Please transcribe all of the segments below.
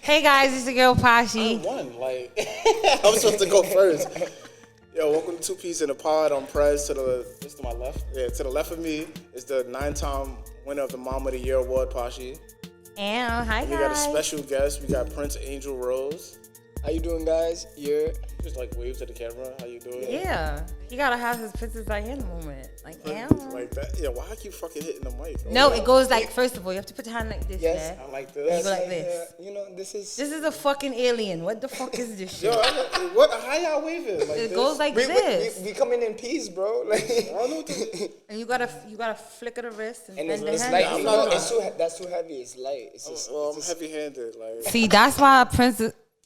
Hey guys, it's your girl Poshii. I won. Like I'm supposed to go first. Yo, welcome to Two Peas in the Pod. I'm Prez. This to my left. Yeah, to the left of me is the 9-time winner of the Mom of the Year award, Poshii. And hi And guys. we got a special guest. We got Prince Angel Rose. How you doing, guys? You just like wave to the camera. How you doing? Yeah, he gotta have his Princess Diana moment. Like, damn. Like that. Yeah, why I keep fucking hitting the mic? No, it goes like, first of all, you have to put your hand like this. Yes. Yeah? I like You this. go like this. This is. This is a fucking alien. What the fuck is this shit? Yo, what? How y'all waving? Like It this? goes like this. We coming in peace, bro. Like, I don't know what to And you gotta flick of the wrist and and bend the it's hand. light. I'm You not- know, that's too heavy. It's light. It's just. Well, I'm heavy-handed. Like See, that's why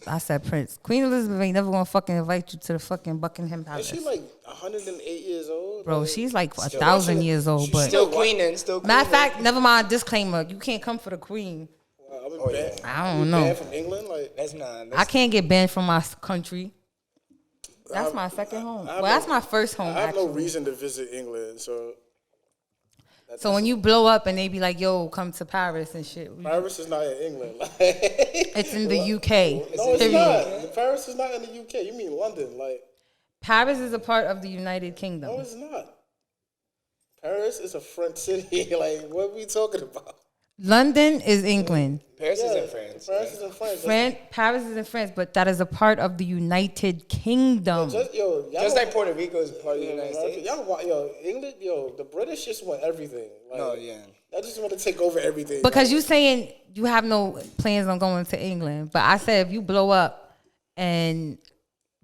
I said Prince. Queen Elizabeth ain't never gonna fucking invite you to the fucking Buckingham is Palace. she like 108 years old? Bro, Like, she's like 1,000 years old, she's but Still queening. Still queening. matter of fact, never mind. Disclaimer: you can't come for the queen. I've been Oh, banned. yeah. I don't know. Banned from England, like That's not. I can't get banned from my country. That's have- my second home. I have Well, that's no- my first home. I have actually. no reason to visit England, so So when you blow up and they be like, "Yo, come to Paris and shit," Paris is not in England. Like, it's in the UK. no, it's Period. not. Paris is not in the UK. You mean London? Like, Paris is a part of the United no, Kingdom. it's not. Paris is a French city. Like, what are we talking about? London is England. Paris is in France. Paris is in France. Paris is in France, but that is a part of the United Kingdom. Y'all Just like Puerto Rico is part of the United America, States. England, the British just want everything. Like, No, yeah. They just want to take over everything. Because you saying you have no plans on going to England, but I said if you blow up and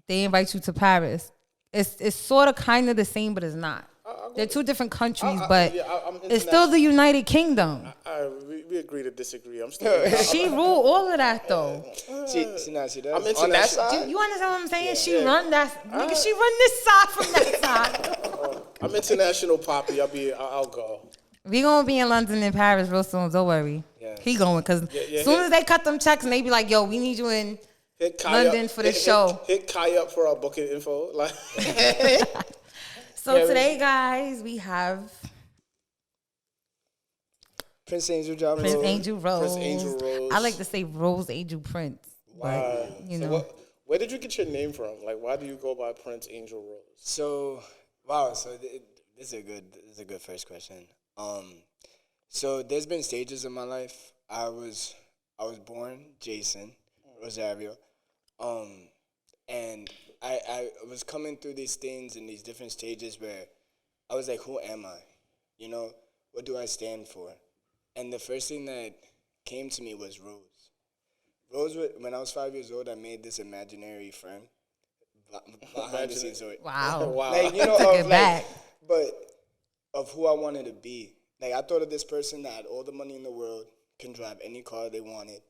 they invite you to Paris, it's sort of kind of the same, but it's not. They're two different countries, but I'm it's still the United Kingdom. we agree to disagree. I'm still. She ruled all of that though. She does. I'm On that international. side. You understand what I'm saying? She run that. Nigga, she run this side from that side. I'm international poppy. I'll go. We gonna be in London and Paris real soon. Don't worry. Yeah. He going because yeah, soon as they cut them checks and they be like, "Yo, we need you in." Hit Kai London up, for the show. Hit Kai up for our booking info. Like, So today, guys, we have Prince Angel John Prince Rose. Angel Rose. Prince Angel Rose. I like to say Rose Angel Prince. But, you know. Where did you get your name from? Like, why do you go by Prince Angel Rose? So, wow. So this is a good first question. So there's been stages in my life. I was born Jason Rosario, and I was coming through these things in these different stages where I was like, who am I? You know, what do I stand for? And the first thing that came to me was Rose. Rose, when I was 5 years old, I made this imaginary friend behind the scenes story. Wow. Wow. Like, you know, Took of, it back. but of who I wanted to be. Like, I thought of this person that had all the money in the world, can drive any car they wanted,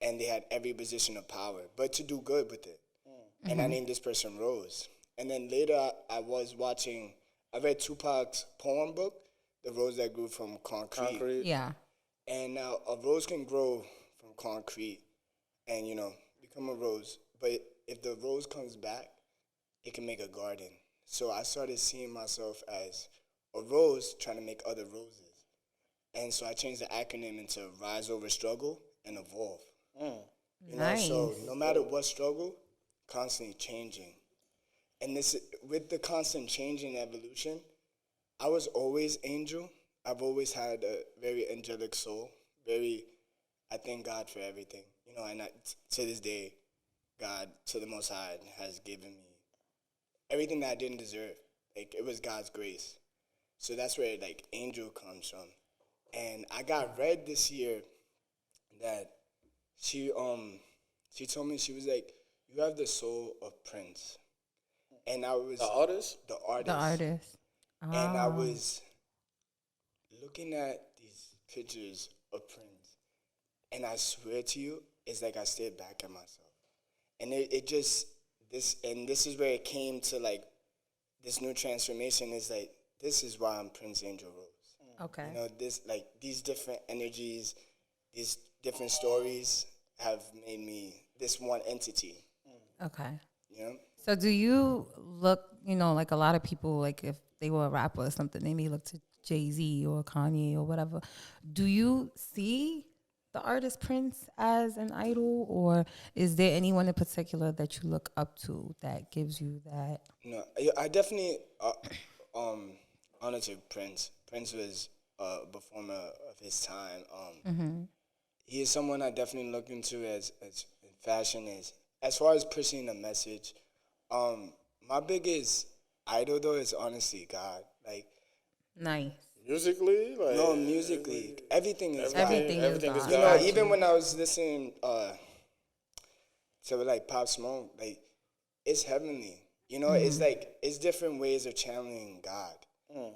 and they had every position of power, but to do good with it. And I named this person Rose. And then later, I read Tupac's poem book, The Rose That Grew from Concrete. Yeah. And now a rose can grow from concrete and, you know, become a rose. But if the rose comes back, it can make a garden. So I started seeing myself as a rose trying to make other roses. And so I changed the acronym into Rise Over Struggle and Evolve. You know, Nice. so no matter what struggle, constantly changing. And this, with the constant changing evolution, I was always angel. I've always had a very angelic soul. I thank God for everything. You know, and to this day, God, to the Most High, has given me everything that I didn't deserve. Like, it was God's grace. So that's where, like, angel comes from. And I got read this year that she told me, she was like, you have the soul of Prince. And I was... The artist? The artist. The artist. And I was looking at these pictures of Prince, and I swear to you, it's like I stared back at myself. And it just, this is where it came to, like, this new transformation is like, this is why I'm Prince Angel Rose. Okay. You know, these different energies, these different stories have made me this one entity. Okay. You know? So do you look, you know, like a lot of people, like if they were a rapper or something, they may look to Jay-Z or Kanye or whatever. Do you see the artist Prince as an idol, or is there anyone in particular that you look up to that gives you that? No, I definitely honor to Prince. Prince was a performer of his time. He is someone I definitely look into as in fashion as far as pushing a message. My biggest idol though is honestly God. Like Nice. Musically, like no, musically, everything is God. Everything is everything is God. You know, God. even when I was listening to like Pop Smoke, like it's heavenly. You know, it's like it's different ways of channeling God.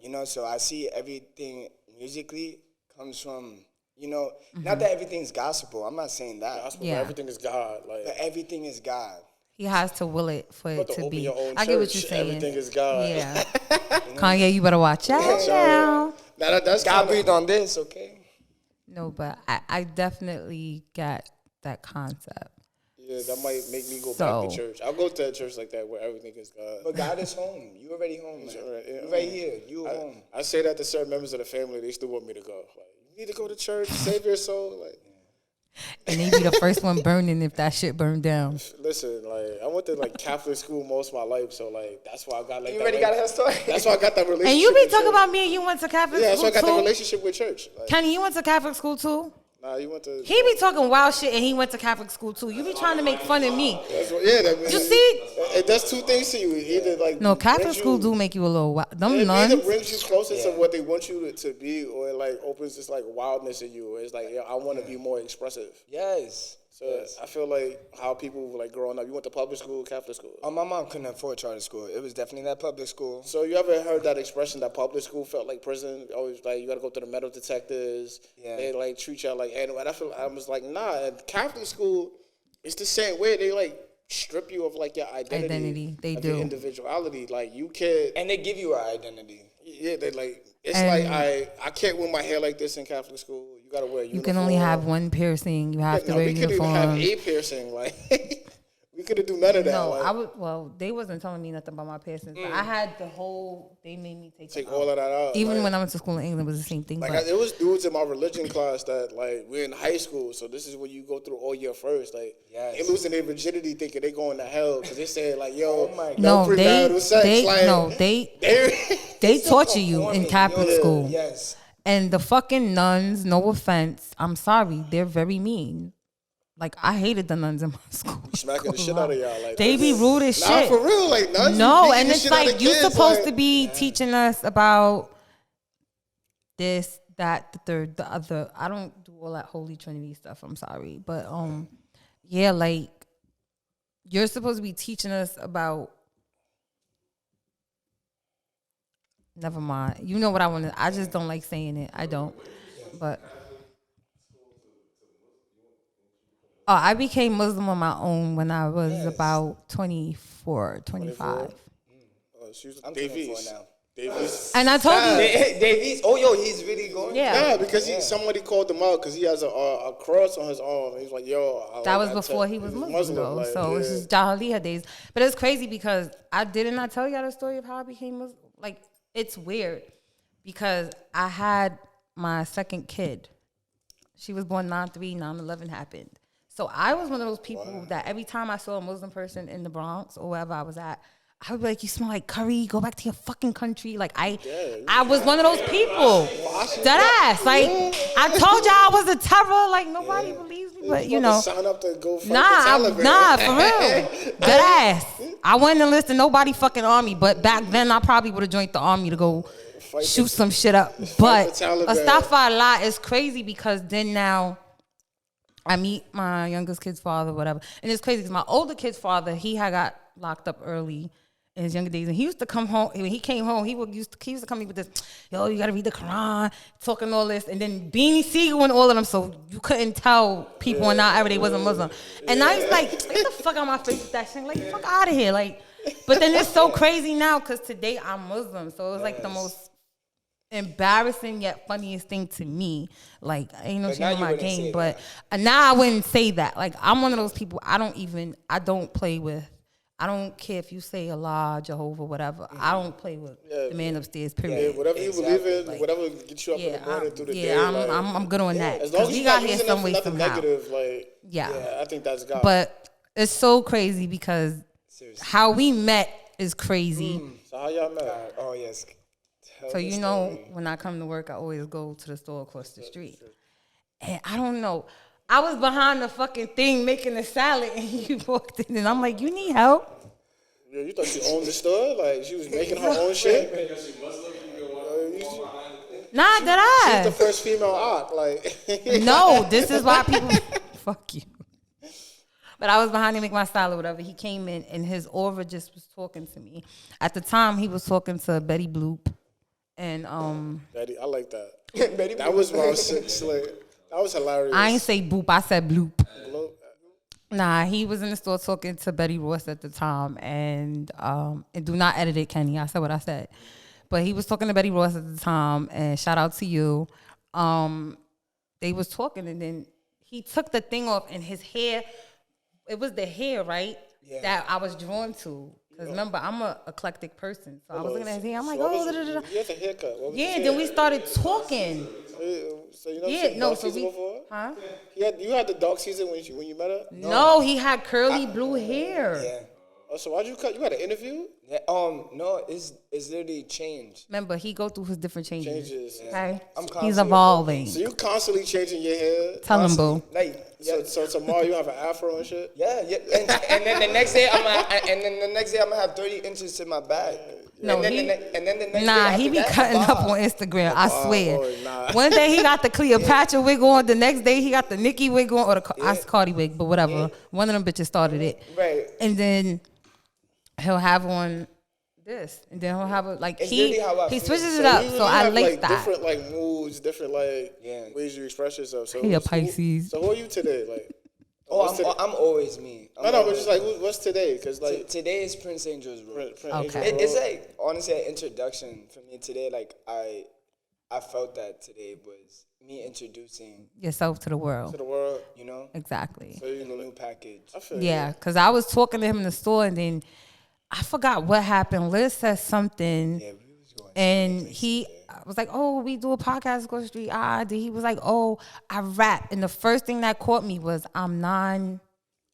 You know, so I see everything musically comes from, you know, not that everything's gospel. I'm not saying that. Gospel, Yeah. everything is God. Like But everything is God. He has to will it for you it have to to open be. your own I get what you're church. saying. Everything is God. Yeah. Kanye, you better watch out now. Now that's God kinda, breathed on this, okay? No, but I definitely get that concept. yeah, that might make me go back So- to church. I'll go to a church like that where everything is God. But God is home. You already home, man. Right, yeah. You right here. You home. I say that to certain members of the family, they still want me to go. Like, you need to go to church, save your soul. Like, And they be the first one burning if that shit burned down. listen, like I went to like Catholic school most of my life, so like that's why I got like You that. already got a head start. That's why I got that relationship. And you be with talking church. about me and you went to Catholic Yeah, that's why school I got the too? relationship with church. Like, Kenny, you went to Catholic school too? nah, you went to. He be talking wild shit and he went to Catholic school too. You be trying to make fun of me. That's what, yeah, that, You see? it does two things to you. Either like No, Catholic brings school you- do make you a little wild. Them It either nuns. brings you closer to what they want you to be, or it like opens this like wildness in you. It's like, yeah, I want to be more expressive. Yes. So I feel like how people like growing up. You went to public school, Catholic school. My mom couldn't afford charter school. It was definitely that public school. So you ever heard that expression that public school felt like prison? Always like you got to go to the metal detectors. Yeah. They like treat you like animal. And I was like, nah. At Catholic school, it's the same way. They like strip you of like your identity. They of do. your individuality. Like you can't. And they give you an identity. Yeah, they like. It's And- like I can't wear my hair like this in Catholic school. You gotta wear a uniform. You can only have one piercing. You have to No, wear a we couldn't even have uniform. a piercing. Like we couldn't do none of that. No, like, I would. Well, they wasn't telling me nothing about my piercings. But I had the whole. They made me take take them all out. of that out. Even like, when I went to school in England, it was the same thing. Like but it was dudes in my religion class that like we're in high school, so this is when you go through all year first. Like Yes. they losing their virginity, thinking they going to hell because they say like, yo, Oh my no no, premarital sex. Like, they they torture you in Performing, Catholic yo. school. Yes. And the fucking nuns, no offense, I'm sorry, they're very mean. Like I hated the nuns in my school. smacking the shit out of y'all. Like They be rude as nah, shit. for real, like nuns No, be beating and the it's shit out like of you kids, supposed like, to be teaching us about this, that, the third, the other. I don't do all that Holy Trinity stuff. I'm sorry, but yeah, like you're supposed to be teaching us about. Never mind. You know what I want to. I just don't like saying it. I don't. But I became Muslim on my own when I was about 24, 25. she was I'm Davies. 24 now. Davies. And I told you, Davies. Oh, yo, he's really going. yeah. Yeah, because somebody called him out because he has a cross on his arm. He's like, yo. That was before he was Muslim, though. like, So it's just Jahiliyyah days. But it's crazy because I didn't tell y'all the story of how I became Muslim. Like, it's weird because I had my second kid. She was born 9/3, 9/11 happened. So I was one of those people that every time I saw a Muslim person in the Bronx or wherever I was at, I would be like, you smell like curry, go back to your fucking country. Like I was one of those people. Dead ass. Like I told y'all I was a terror. Like nobody believes me, but you know. Sign up to go fight the Nah, Taliban. for real. Dead ass. I wouldn't enlist in nobody fucking army, but back then I probably would have joined the army to go shoot some shit up. But the Taliban. astaghfirullah is crazy because then now I meet my youngest kid's father, whatever. And it's crazy because my older kid's father, he had got locked up early in his younger days. And he used to come home. When he came home, he used to come in with this, yo, you got to read the Quran, talking all this. And then Beanie Siegel and all of them. So you couldn't tell people in our era they wasn't Muslim. And I was like, get the fuck out of my face with that shit. Like, fuck out of here. Like, but then it's so crazy now because today I'm Muslim. So it was like the most embarrassing yet funniest thing to me. Like, ain't no But shit now on you my wouldn't game, say but now I wouldn't say that. Like, I'm one of those people. I don't play with I don't care if you say Allah, Jehovah, whatever. I don't play with the man upstairs. Period. Yeah, whatever you believe in, like, whatever gets you up in the morning through the day. I'm good on that. As long as we you're got not here using some that way for nothing somehow. negative, like Yeah, I think that's God. but it's so crazy because how we met is crazy. So how y'all met? Oh yes. So you know, when I come to work, I always go to the store across the street. And I don't know. I was behind the fucking thing making a salad, and you walked in, and I'm like, "You need help?" Yeah, you thought she owned the store? Like she was making her own shit? Nah, did I? She's the first female op. Like No, this is why people fuck you. But I was behind him making my style or whatever. He came in and his aura just was talking to me. At the time, he was talking to Betty Bloop, and Betty, I like that. Betty That was when I was slick. That was hilarious. I ain't say Boop, I said Bloop. Bloop. Nah, he was in the store talking to Betty Ross at the time, and do not edit it, Kenny. I said what I said, but he was talking to Betty Ross at the time, and shout out to you. They was talking, and then he took the thing off, and his hair. It was the hair, right? Yeah. That I was drawn to. Because remember, I'm a eclectic person. So I was looking at his hair. I'm like, oh, da, da, da. You had a haircut. Yeah, then we started talking. So you know so we, before? huh? You had the dark season when you met her? No, he had curly blue hair. Yeah. Oh, so why'd you cut? You had an interview? Yeah, no, it's literally changed. Remember, he go through his different changes. Okay? He's constantly evolving. So you constantly changing your hair? Tell him, boo. Like, So tomorrow you have an afro and shit? yeah. And then the next day I'm gonna have 30 inches to my back. No, and then the next day he be after that, cutting up on Instagram. I swear. One day he got the Cleopatra wig on. The next day he got the Nicki wig on, or the Cardi wig, but whatever. Yeah. One of them bitches started it. Right. And then he'll have on this, and then he'll have he switches it up. So I like that. Different like moods, different like ways you express yourself. So he a Pisces. So who are you today? Like, I'm always me. But just like what's today? Because like today is Prince Angel's Road. Okay. It's like honestly an introduction for me today. Like I felt that today was me introducing yourself to the world. You know. Exactly. So in a new package. Yeah, because I was talking to him in the store, and then I forgot what happened. Liz said something, and I was like, "Oh, we do a podcast across the street." He was like, "Oh, I rap," and the first thing that caught me was I'm non.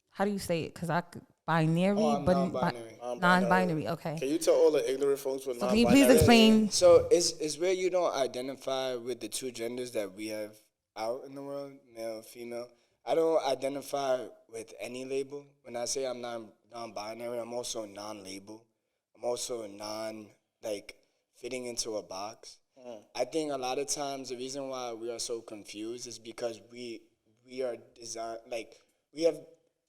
How do you say it? Because I could binary, but non-binary. Okay. Can you tell all the ignorant folks what non-binary? Can you please explain? So it's where you don't identify with the two genders that we have out in the world, male, female. I don't identify with any label. When I say I'm non-binary, I'm also non-label. I'm also fitting into a box. I think a lot of times the reason why we are so confused is because we are designed, we have,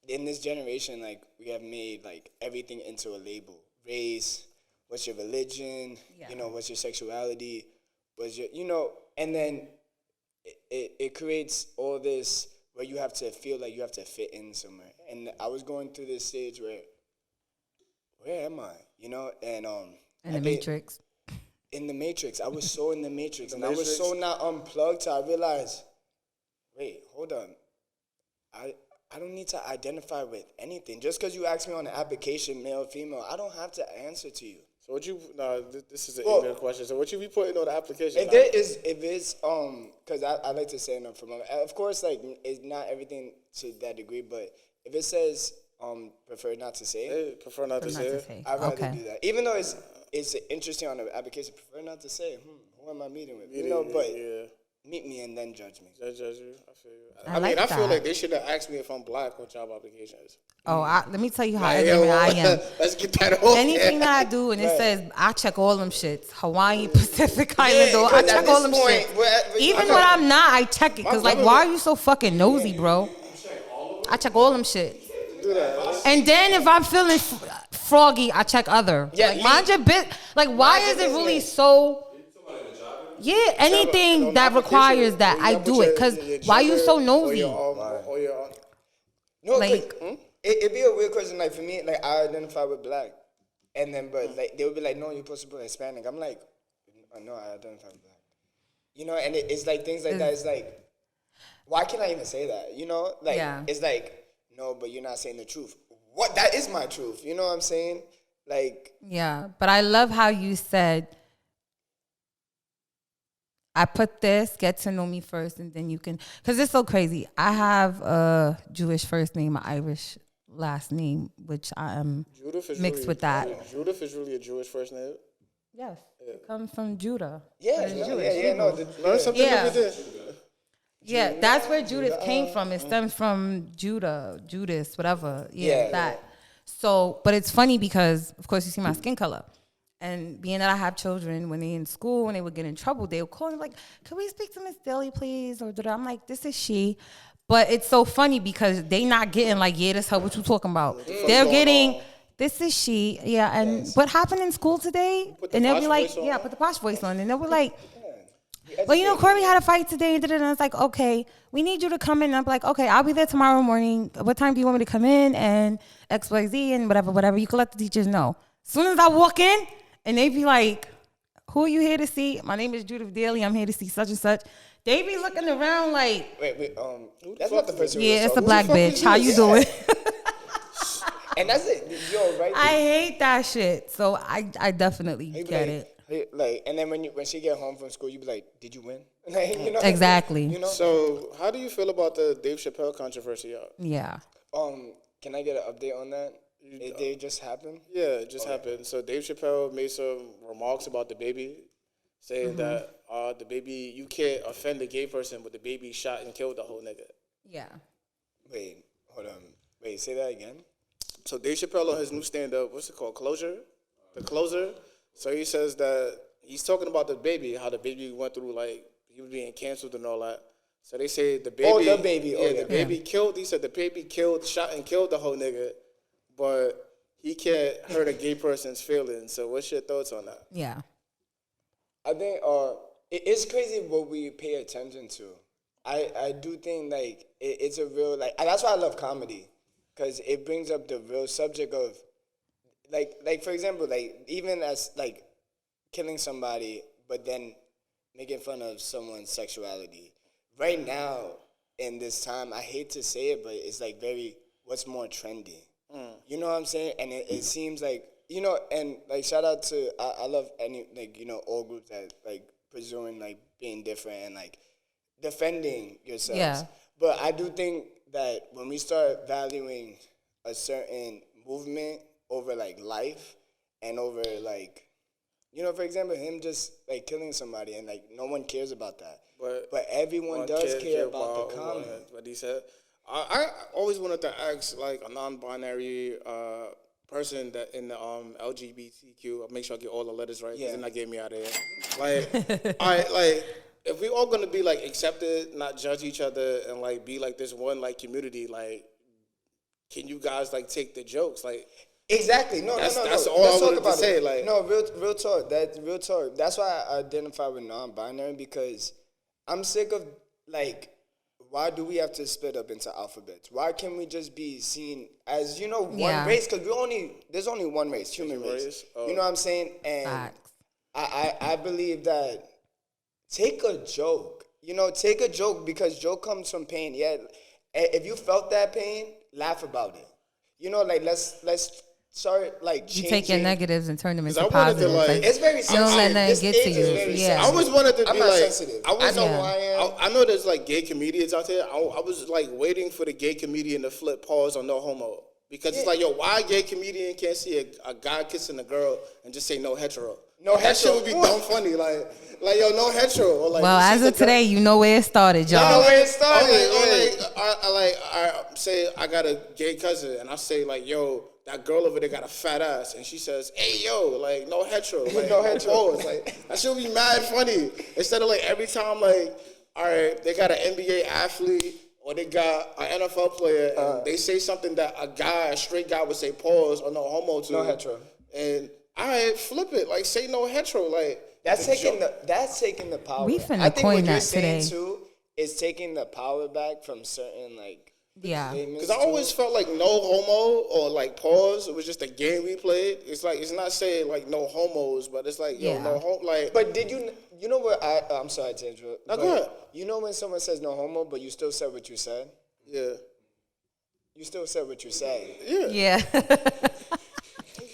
in this generation, we have made, everything into a label. Race, what's your religion, what's your sexuality, what's your, and then it creates all this where you have to feel like you have to fit in somewhere. And I was going through this stage where am I? And in the Matrix. In the Matrix. I was so in the Matrix. I was so not unplugged till I realized, wait, hold on. I don't need to identify with anything. Just because you ask me on the application, male, female, I don't have to answer to you. So this is an ignorant question. So what you be putting on the application? If it's because I like to say enough for a moment. Of course, it's not everything to that degree, but if it says prefer not to say, prefer not to say. I'd rather do that. Even though it's interesting on the application, prefer not to say. Who am I meeting with? Meet me and then judge me. Judge you. I feel you. I feel like they should have asked me if I'm black on job applications. Oh, let me tell you how ignorant I am. Let's get that over. Anything that I do and it says, I check all them shits. Hawaii, Pacific Islander, I check all them shits. Even when I'm not, I check it. Because, why are you so fucking nosy, bro? I check all them shit. Do that. And then if I'm feeling froggy, I check other. Mind your bit. Why is it really so... Yeah, anything that requires that, I do it. Because why you so nosy? No, it'd be a weird question. For me, I identify with black. And then, but they would be like, no, you're supposed to put Hispanic. I'm like, no, I identify with black. And it's things like that. It's why can't I even say that? It's no, but you're not saying the truth. what? That is my truth. You know what I'm saying? Like, Yeah, but I love how you said, I put this, get to know me first, and then you can, because it's so crazy. I have a Jewish first name, an Irish last name, which I am mixed with that. Judith is really a Jewish first name. Yes, it comes from Judah. yeah, It's no, Jewish. yeah, no. Learn something Yeah. every day. Yeah, that's where Judas came from. It stems from Judah, Judas, whatever. Yeah, Yeah, that. So, but it's funny because, of course, you see my skin color. And being that I have children, when they in school, when they would get in trouble, they would call me like, "Can we speak to Miss Daly, please?" Or da-da. I'm like, "This is she." But it's so funny because they not getting like, "Yeah, this her, what you talking about?" They're getting, "This is she." Yeah, and what happened in school today? And they'll be like, "Yeah, put the posh voice on." And they'll be like, "Well, you know, Corey had a fight today." And I was like, "Okay, we need you to come in." And I'm like, "Okay, I'll be there tomorrow morning. What time do you want me to come in?" And XYZ and whatever. You can let the teachers know. As soon as I walk in, and they be like, "Who are you here to see?" "My name is Judith Daly. I'm here to see such and such." They be looking around like, Wait, that's not the person. "Yeah, it's a black bitch. How you doing?" And that's it. Yo, right? I hate that shit. So I definitely You be get like, it. hey, like, and then when she get home from school, you be like, "Did you win?" Like, you know? Exactly. You know. So, how do you feel about the Dave Chapelle controversy, y'all? Yeah. Can I get an update on that? Did it just happen? Yeah, it just happened. So Dave Chappelle made some remarks about the baby, saying that the baby, you can't offend a gay person, but the baby shot and killed the whole nigga. Yeah. Wait, hold on. Wait, say that again. So Dave Chappelle on his new stand-up, what's it called, Closure? The Closer. So he says that he's talking about the baby, how the baby went through, like, he was being canceled and all that. So they say the baby. Oh, the baby. Yeah, the baby killed. He said the baby shot and killed the whole nigga, but he can't hurt a gay person's feelings. So what's your thoughts on that? Yeah. I think it's crazy what we pay attention to. I do think like it's a real like, and that's why I love comedy, because it brings up the real subject of like for example, like even as like killing somebody, but then making fun of someone's sexuality. Right now in this time, I hate to say it, but it's like very what's more trendy. You know what I'm saying? And it seems like, you know, and like shout out to I love any like, you know, all groups that like pursuing like being different and like defending yourselves. Yeah. But I do think that when we start valuing a certain movement over like life and over like, you know, for example, him just like killing somebody and like no one cares about that. But everyone does care about the comment. What he said. I always wanted to ask like a non-binary person that in the LGBTQ. I'll make sure I get all the letters right. Yeah. Then I get me out of here. Like, like if we all gonna be like accepted, not judge each other, and like be like this one like community, like, can you guys like take the jokes? Like, exactly. No. That's all I wanted to say. Like, no, real talk. That's real talk. That's why I identify with non-binary, because I'm sick of like, why do we have to split up into alphabets? Why can't we just be seen as, you know, one race? Because there's only one race, human race. Oh. You know what I'm saying? And I believe that take a joke. You know, take a joke, because joke comes from pain. Yeah, if you felt that pain, laugh about it. You know, like let's start like changing. You take your negatives and turn them into positives. Like, it's very sensitive. Don't let nothing get to you. Yeah. I always wanted to be like sensitive. I know who I am. I know there's like gay comedians out there. I was like waiting for the gay comedian to flip pause on no homo, because it's like, yo, why a gay comedian can't see a guy kissing a girl and just say no hetero? No hetero. That shit would be dumb funny. Like yo, no hetero. Or like, well, as of today, you know where it started, y'all. You know where it started. I say I got a gay cousin, and I say like, yo, that girl over there got a fat ass, and she says, hey yo, like no hetero, like no hetero. Like that shit would be mad funny. Instead of like every time like, all right, they got an NBA athlete or they got an NFL player, and they say something that a straight guy would say pause or no homo to. No hetero. And all right, flip it, like say no hetero, like that's taking the power. We finna coin that today. Too is taking the power back from certain like. Yeah, because I always felt like no homo or like pause. It was just a game we played. It's like, it's not saying like no homos, but it's like, yo, no homo. Like, but did you know what I'm sorry to interrupt. No, go ahead. You know when someone says no homo, but you still said what you said? Yeah. you still said what you said. Yeah.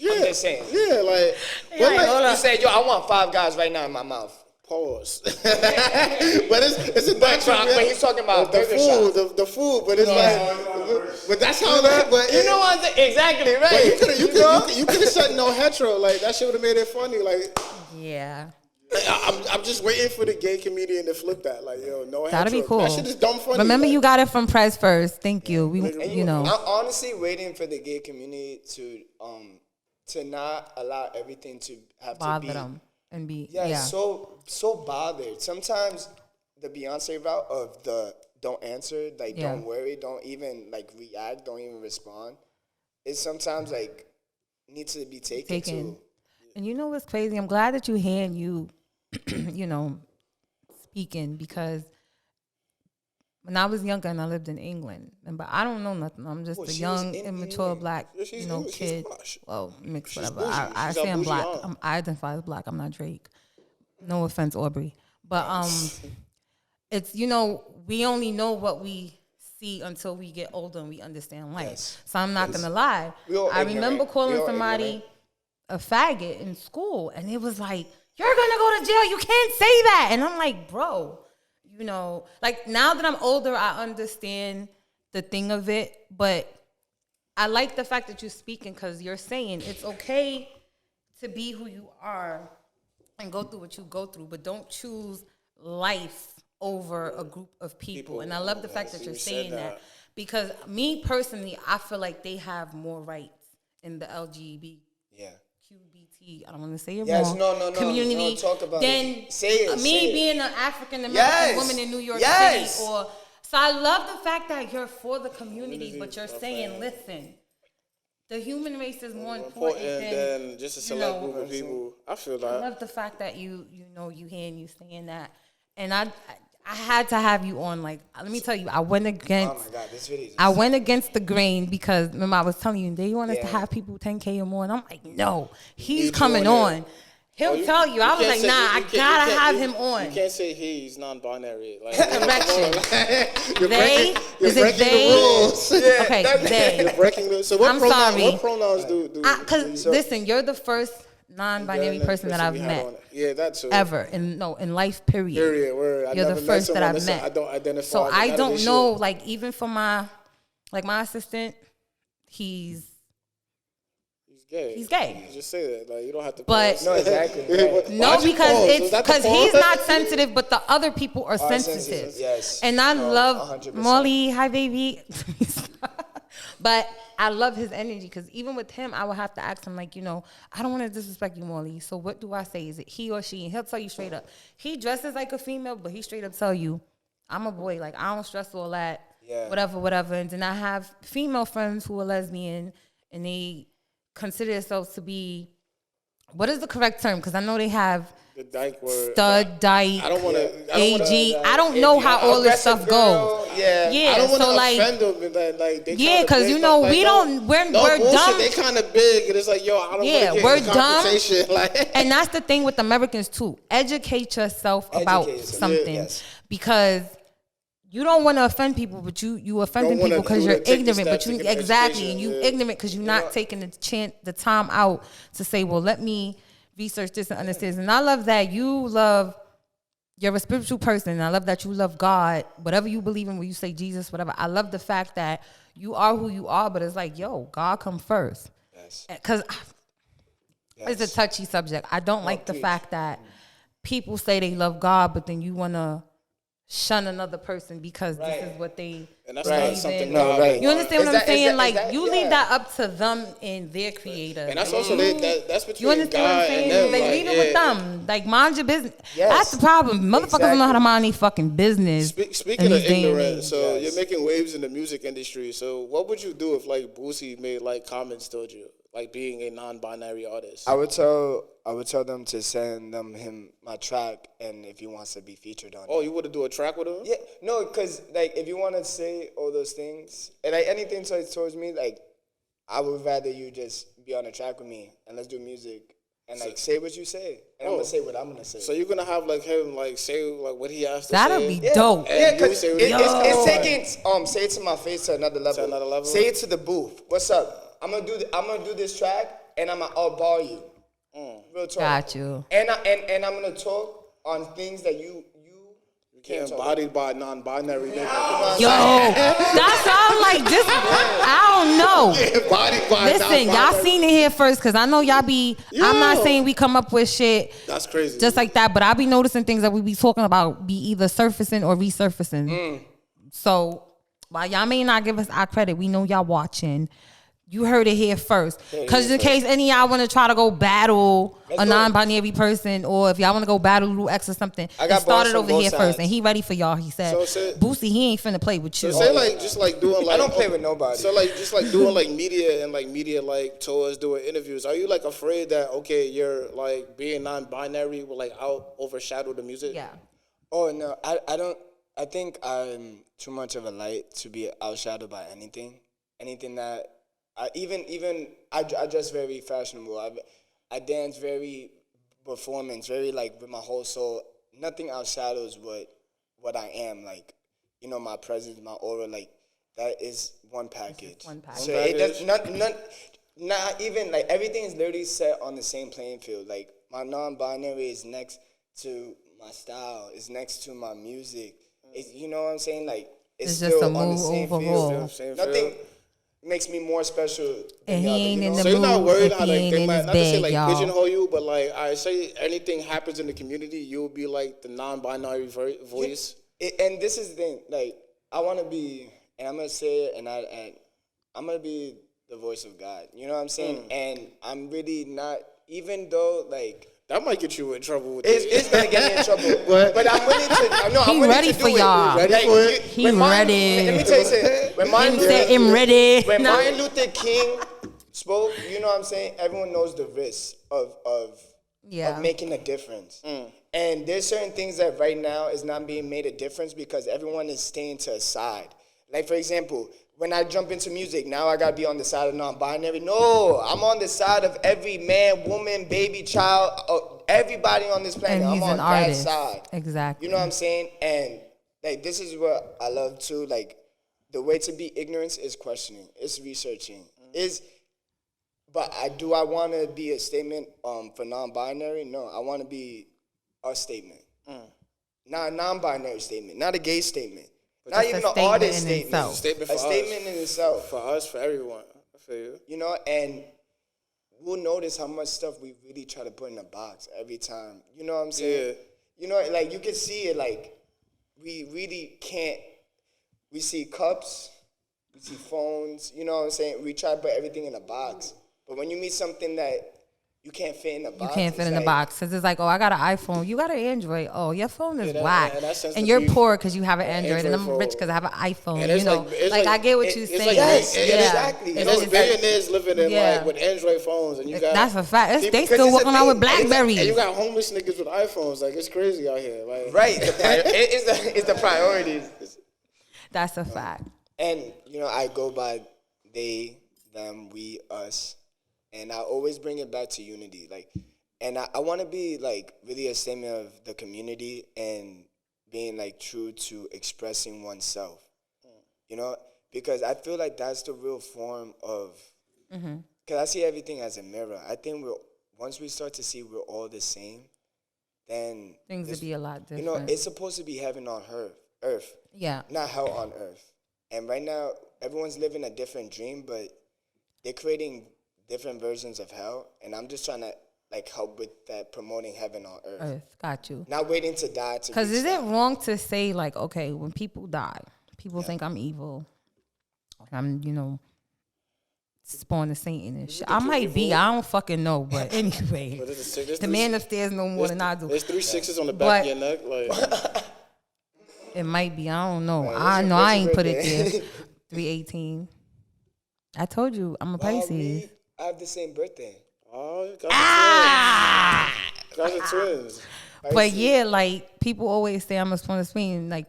I'm just saying. Yeah, like, You said, yo, I want 5 guys right now in my mouth. Pause. But it's a doctrine. But he's talking about the food, the food. But it's but that's how that. But you know what? Exactly right. But you could have said no hetero. Like that shit would have made it funny. Like Yeah. I'm just waiting for the gay comedian to flip that. Like yo, no hetero. That'd be cool. That shit is dumb funny. Remember, like, you got it from Prez first. Thank you. You know. I'm honestly waiting for the gay community to not allow everything to have Bother to be them and be so bothered. Sometimes the Beyonce route of the don't answer, like don't worry, don't even like react, don't even respond. It sometimes like needs to be taken too. And you know what's crazy? I'm glad that you speaking, because when I was younger and I lived in England, but I don't know nothing. I'm just a young, immature black, kid. Well, mixed whatever. I say I'm black. I identify as black. I'm not Drake. No offense, Aubrey. But it's, we only know what we see until we get older and we understand life. Yes. So I'm not gonna lie. I remember calling somebody a faggot in school, and it was like, "You're gonna go to jail. You can't say that." And I'm like, bro. Like now that I'm older, I understand the thing of it, but I like the fact that you're speaking, because you're saying it's okay to be who you are and go through what you go through, but don't choose life over a group of people. And I love the fact that you're saying that, because me personally, I feel like they have more rights in the LGBT. Yeah. I don't want to say it wrong. No, community. No, talk about it. Say it. Being an African American woman in New York City, so I love the fact that you're for the community, but you're saying, listen, the human race is more important than just a select group of people. I feel that. I love the fact that you hear and you saying that, and I had to have you on. Like, let me tell you, I went against. Oh my God, this video. I went against the grain, because remember I was telling you they want us to have people 10K or more, and I'm like, no, he's coming on. He'll tell you. I was like, nah, I gotta have him on. You can't say he's non-binary. Like, correction. You're breaking the rules. Yeah, okay, they. You're breaking the. So what pronouns do? Because listen, you're the first non-binary person that I've met. Yeah, that's true. Ever in life, period. You're the first that I've met. I don't identify. So I don't know, like, even for my assistant, he's gay. He's gay. You just say that, like, you don't have to. But no, exactly. No, because he's not sensitive, but the other people are sensitive. Yes. And I love 100%. Molly. Hi, baby. But I love his energy, because even with him, I would have to ask him, like, I don't want to disrespect you, Molly. So what do I say? Is it he or she? And he'll tell you straight up. He dresses like a female, but he straight up tell you, I'm a boy. Like, I don't stress all that. Yeah. Whatever. And then I have female friends who are lesbian, and they consider themselves to be, what is the correct term? Because I know they have the dyke word. Stud, dyke, I don't want to. AG. I don't know how all this stuff goes. Yeah. I don't want to offend them. Like, they because we don't. We're dumb. They kind of big, and it's like, yo, I don't. Yeah, we're dumb. Like, and that's the thing with Americans too. Educate yourself about something, because you don't want to offend people, but you offending people because you're ignorant. But you and you ignorant because you're not taking the time out to say, well, let me research this and understand. And I love that you're a spiritual person. And I love that you love God, whatever you believe in, when you say Jesus, whatever. I love the fact that you are who you are, but it's like, yo, God come first. Because it's a touchy subject. I don't like the fact that people say they love God, but then you want to shun another person because this is what they and that's not something right. You understand what I'm saying? You leave that up to them and their creator. And that's also that's between you understand God what I'm saying? and them. They leave it with them. Like, mind your business. That's the problem. Motherfuckers don't know how to mind their fucking business. Speaking of ignorance, so you're making waves in the music industry. So what would you do if, like, Boosie made, like, comments towards you, like, being a non-binary artist? I would tell them to send him my track, and if he wants to be featured on it. Oh, you want to do a track with him? Yeah, no, because, like, if you want to say all those things, and, like, anything towards me, like, I would rather you just be on a track with me, and let's do music, and like say what you say, and I'm gonna say what I'm gonna say. So you're gonna have like him like say like what he has to That'll say. be dope. Yeah, because it's taking say it to my face to another level. Say it to the booth. What's up? I'm gonna do this track, and I'll ball you. Real talk. Got you. And I'm gonna talk on things that you can't embodied by non-binary niggas. Yo, that's how I'm like. This, I don't know. Embodied by Listen, y'all seen it here first, because I know y'all be. I'm not saying we come up with shit. That's crazy. Just like that, but I be noticing things that we be talking about be either surfacing or resurfacing. So while y'all may not give us our credit, we know y'all watching. You heard it here first. Because in case any of y'all want to try to go battle a non-binary person, or if y'all want to go battle Lil X or something, it started over here first. And he ready for y'all, he said. Boosie, he ain't finna play with you. So say like, just like doing like. I don't play with nobody. So like, just like doing like media and like media like tours, doing interviews. Are you like afraid that, okay, you're like being non-binary will like overshadow the music? Yeah. Oh, no, I don't. I think I'm too much of a light to be outshadowed by anything. Anything that. I dress very fashionable. I dance very performance, very like with my whole soul. Nothing outshadows what I am. Like, you know, my presence, my aura, like that is one package. So it does not even like everything is literally set on the same playing field. Like my non-binary is next to my style, is next to my music. It's, you know what I'm saying? Like it's still just a on the move same overall. field. Nothing makes me more special than And he ain't in the So you're not worried how like they might not to say like pigeonhole you, but like I say anything happens in the community, you'll be like the non-binary voice. And this is the thing, like I want to be, and I'm gonna say it, and I'm gonna be the voice of God. You know what I'm saying? And I'm really not, even though like. That might get you in trouble with it's gonna get me in trouble. But I'm willing to. No, I'm ready to for do y'all. It. Ready for it? He ready. Let me tell you something. When Martin Luther King spoke, you know what I'm saying? Everyone knows the risk of making a difference. And there's certain things that right now is not being made a difference because everyone is staying to a side. Like for example, when I jump into music, now I gotta be on the side of non-binary. No, I'm on the side of every man, woman, baby, child, everybody on this planet. And he's I'm on an that artist. side. Exactly. You know what I'm saying? And like this is what I love too. Like the way to be ignorance is questioning, it's researching, But I want to be a statement for non-binary? No, I want to be a statement, not a non-binary statement, not a gay statement. Not even an artist statement. A statement in itself. For us, for everyone. I feel you. You know, and we'll notice how much stuff we really try to put in a box every time. You know what I'm saying? Yeah. You know, like you can see it, like we really can't. We see cups, we see phones. You know what I'm saying? We try to put everything in a box. But when you meet something that you can't fit in a box. You can't fit in a box because it's like, oh, I got an iPhone. You got an Android. Oh, your phone is whack. And you're poor because you have an Android, and I'm rich because I have an iPhone. You know, like I get what you're saying. Yes, exactly. And there's billionaires living in like with Android phones, and you got that's a fact. They still walking around with Blackberries. And you got homeless niggas with iPhones. Like it's crazy out here. Like right, it's the priorities. That's a fact. And you know, I go by they, them, we, us. And I always bring it back to unity. Like, and I want to be like really a statement of the community and being like true to expressing oneself. You know, because I feel like that's the real form of. Because I see everything as a mirror. I think once we start to see we're all the same, then things would be a lot different. You know, it's supposed to be heaven on earth. Yeah. Not hell on earth. And right now, everyone's living a different dream, but they're creating different versions of hell, and I'm just trying to like help with that, promoting heaven on earth. Got you. Not waiting to die to. Because is it wrong to say like, okay, when people die, people think I'm evil, I'm spawn of Satan and shit. I might be. I don't fucking know, but anyway, the man upstairs know more than I do. There's 3 6s on the back of your neck, like. It might be. I don't know. I know I ain't put it there. 318. I told you I'm a Pisces. I have the same birthday. Oh, you got the twins. But yeah, like people always say I'm a spawn of Satan. Like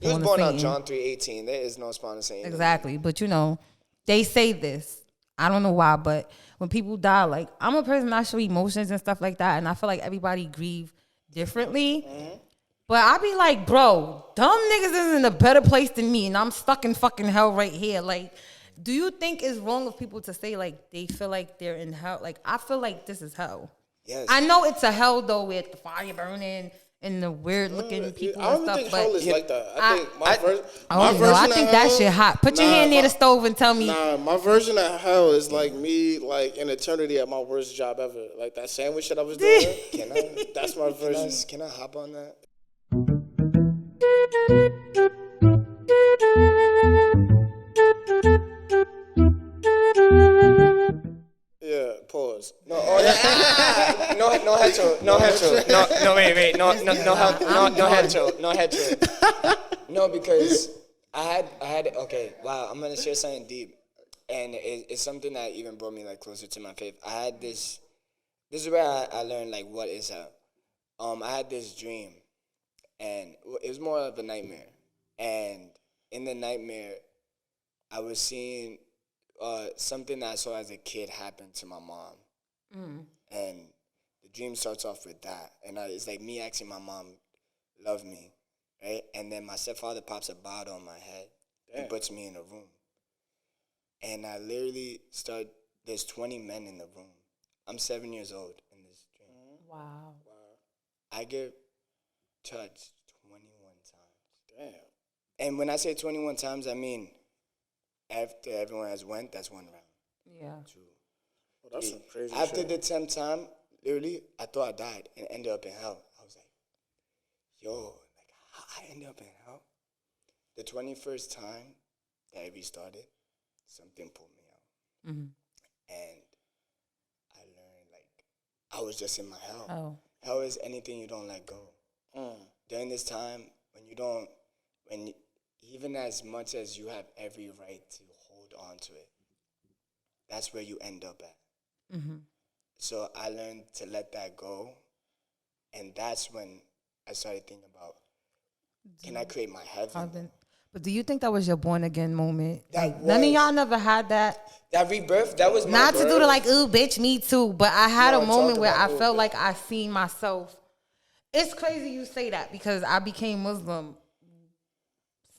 he was born on John 3:18. There is no spawn of Satan. Exactly, but you know, they say this. I don't know why, but when people die, like, I'm a person that show emotions and stuff like that, and I feel like everybody grieve differently. But I be like, bro, dumb niggas is in a better place than me, and I'm stuck in fucking hell right here. Like, do you think it's wrong of people to say, like, they feel like they're in hell? Like, I feel like this is hell. Yes. I know it's a hell, though, with the fire burning and the weird-looking people I and don't stuff. think But hell is like that. I think my I version think of that hell, shit hot. Put your hand near the stove and tell me. Nah, my version of hell is like me, like in eternity at my worst job ever. Like that sandwich that I was doing. That's my version. Can I hop on that? Yeah, pause. No, no hetero, no hetero, no, wait, no hetero, no hetero. No, because I had, okay, wow, I'm gonna share something deep, and it's something that even brought me like closer to my faith. I had this is where I learned like what is hell. I had this dream, and it was more of a nightmare, and in the nightmare, I was seeing something that I saw as a kid happen to my mom. And the dream starts off with that. And it's like me asking my mom, love me, right? And then my stepfather pops a bottle on my head and puts me in a room. And I literally there's 20 men in the room. I'm 7 years old in this dream. Wow. Wow. I get touched 21 times. Damn. And when I say 21 times, I mean after everyone has went, that's one round. Yeah. 2. Well, that's some crazy After shit. the 10th time, literally, I thought I died and ended up in hell. I was like, yo, like, how I ended up in hell? The 21st time that I restarted, something pulled me out. And I learned, like, I was just in my hell. Oh. Hell is anything you don't let go. During this time, even as much as you have every right to hold on to it, that's where you end up at. So I learned to let that go, and that's when I started thinking about, can I create my heaven? But do you think that was your born again moment? That None of was. y'all never had that. That rebirth, that was my Not to birth. do the like, ooh, bitch, me too. But I had No, a moment talk where about I ooh, felt bitch. like I seen myself. It's crazy you say that because I became Muslim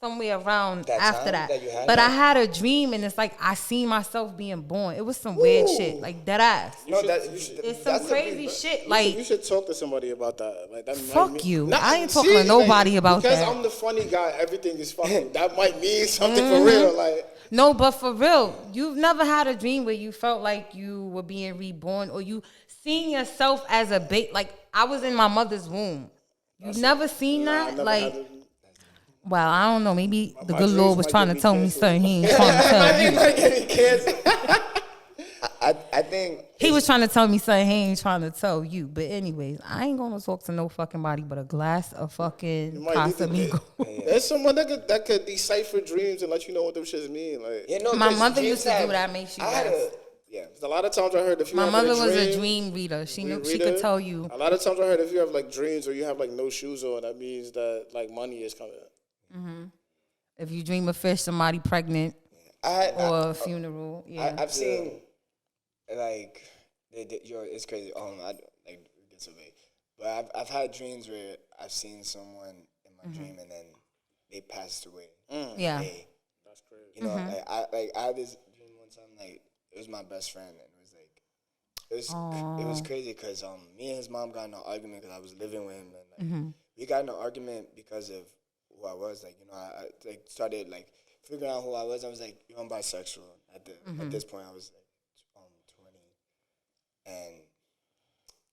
somewhere around That after time that. that you had But that? I had a dream and it's like I seen myself being born. It was some weird shit, like dead ass. No, It's some crazy shit. Like, you should talk to somebody about that. Like that fuck might you. Nah, I ain't talking to nobody about because that. I'm the funny guy. Everything is funny. That might mean something for real. Like No, but for real, you've never had a dream where you felt like you were being reborn or you seen yourself as a baby. Like, I was in my mother's womb. You've never seen I that? never Like, had well, I don't know. Maybe the My good dreams Lord was might trying get to me tell me canceled. something he ain't trying to tell you. might get me canceled. I think He was trying to tell me something he ain't trying to tell you. But anyways, I ain't gonna talk to no fucking body but a glass of fucking might need to Casamigo. There's someone that could decipher dreams and let you know what them shits mean. Like My mother used to do that, make you rest. a lot of times I heard if you My have mother a dream, was a dream reader. She knew she could tell you. A lot of times I heard if you have like dreams or you have like no shoes on, that means that like money is coming. If you dream of fish, somebody pregnant, or a funeral. Yeah. I've seen like it's crazy. I like gets away, but I've had dreams where I've seen someone in my dream and then they passed away. Yeah. That's crazy. You know, I had this dream one time, like it was my best friend, and it was crazy because me and his mom got in an argument because I was living with him, and like we got in an argument because of who I was. Like, you know, I like started like figuring out who I was. I was like, yo, I'm bisexual. At this point, I was like 20, and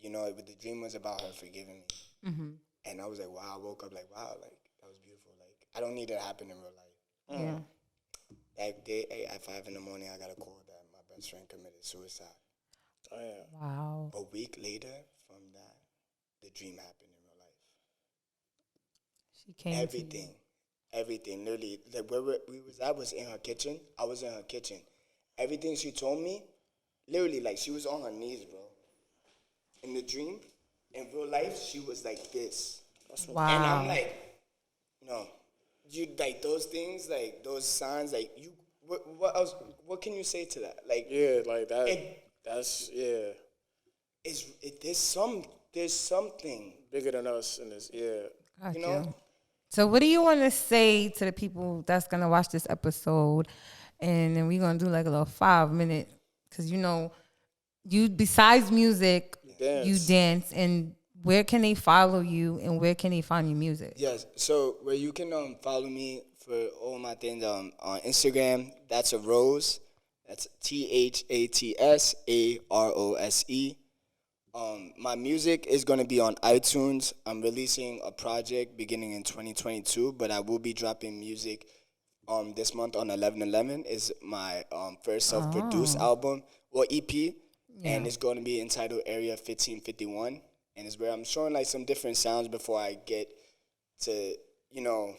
you know, the dream was about her forgiving me, and I was like, wow. I woke up like, wow, like that was beautiful. Like I don't need it to happen in real life. Yeah. That day at 5 a.m, I got a call that my best friend committed suicide. Oh, yeah. Wow. A week later from that, the dream happened in real life. She came. Everything, literally. Like where we was at was in her kitchen. I was in her kitchen. Everything she told me, literally, like she was on her knees, bro. In the dream, in real life, she was like this. Wow. And I'm like, no, you like those things, like those signs, like what else? What can you say to that? Like, yeah, like that. That's there's something bigger than us in this. Yeah, Got you know. So what do you want to say to the people that's going to watch this episode? And then we're going to do like a little 5-minute, because, you know, you, besides music, you dance. And where can they follow you and where can they find your music? Yes. So where you can follow me for all my things on Instagram, that's a Rose. That's THATSAROSE. My music is going to be on iTunes. I'm releasing a project beginning in 2022, but I will be dropping music this month on 11/11 is my first self-produced album or EP, and it's going to be entitled Area 1551, and it's where I'm showing like some different sounds before I get to, you know,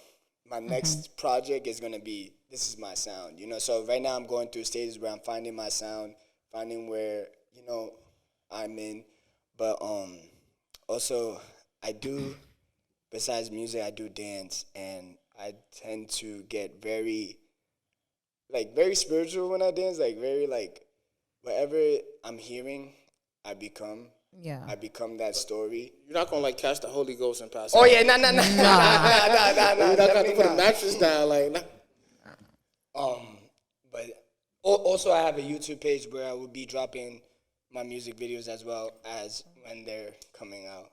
my next project is going to be, this is my sound, you know. So right now I'm going through stages where I'm finding my sound, finding where, you know, I'm in. But also I do, besides music, I do dance, and I tend to get very spiritual when I dance, like very like whatever I'm hearing, I become. Yeah. I become that story. you're not gonna like catch the Holy Ghost and pass. Oh out. yeah, nah. You're not gonna put a mattress down, like. But also I have a YouTube page where I will be dropping my music videos as well as when they're coming out.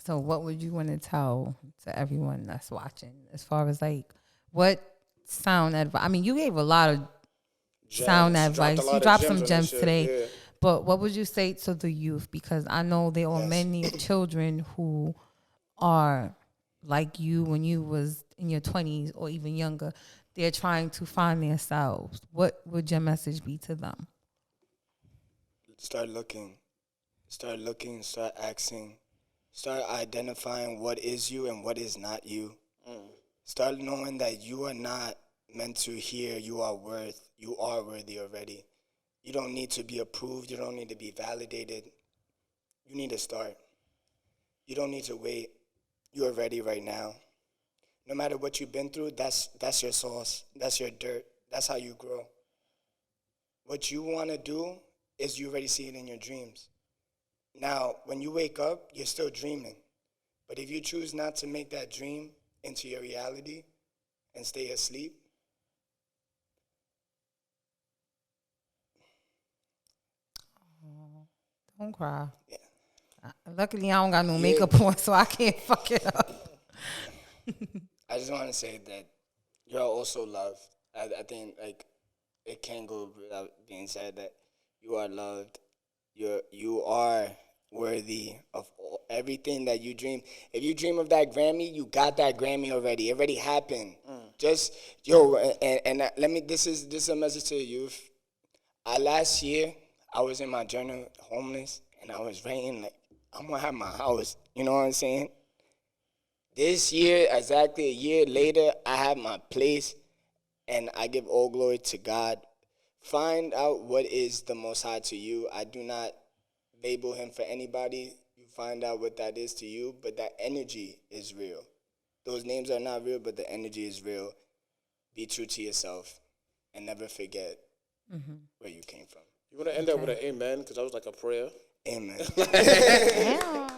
So what would you want to tell to everyone that's watching as far as like what sound advice? I mean, you gave a lot of sound advice. You dropped some gems today. Yeah. But what would you say to the youth? Because I know there are many children who are like you when you was in your 20s or even younger. They're trying to find themselves. What would your message be to them? Start looking, start asking, start identifying what is you and what is not you. Start knowing that you are not meant to hear you are worthy already. You don't need to be approved, you don't need to be validated. You need to start. You don't need to wait. You are ready right now. No matter what you've been through, that's your sauce, that's your dirt, that's how you grow. What you want to do is you already see it in your dreams. Now, when you wake up, you're still dreaming. But if you choose not to make that dream into your reality and stay asleep, Don't cry. yeah. Luckily, I don't got no makeup on, so I can't fuck it up. I just want to say that you're also loved. I think like it can't go without being said that you are loved. You are worthy of everything that you dream. If you dream of that Grammy, you got that Grammy already. It already happened. Just let me. This is a message to the youth. Last year I was in my journal homeless, and I was writing like I'm gonna have my house. You know what I'm saying? This year, exactly a year later, I have my place, and I give all glory to God. Find out what is the Most High to you. I do not label him for anybody. You find out what that is to you, but that energy is real. Those names are not real, but the energy is real. Be true to yourself, and never forget where you came from. You want to end up with an amen, because that was like a prayer. Amen. Yeah.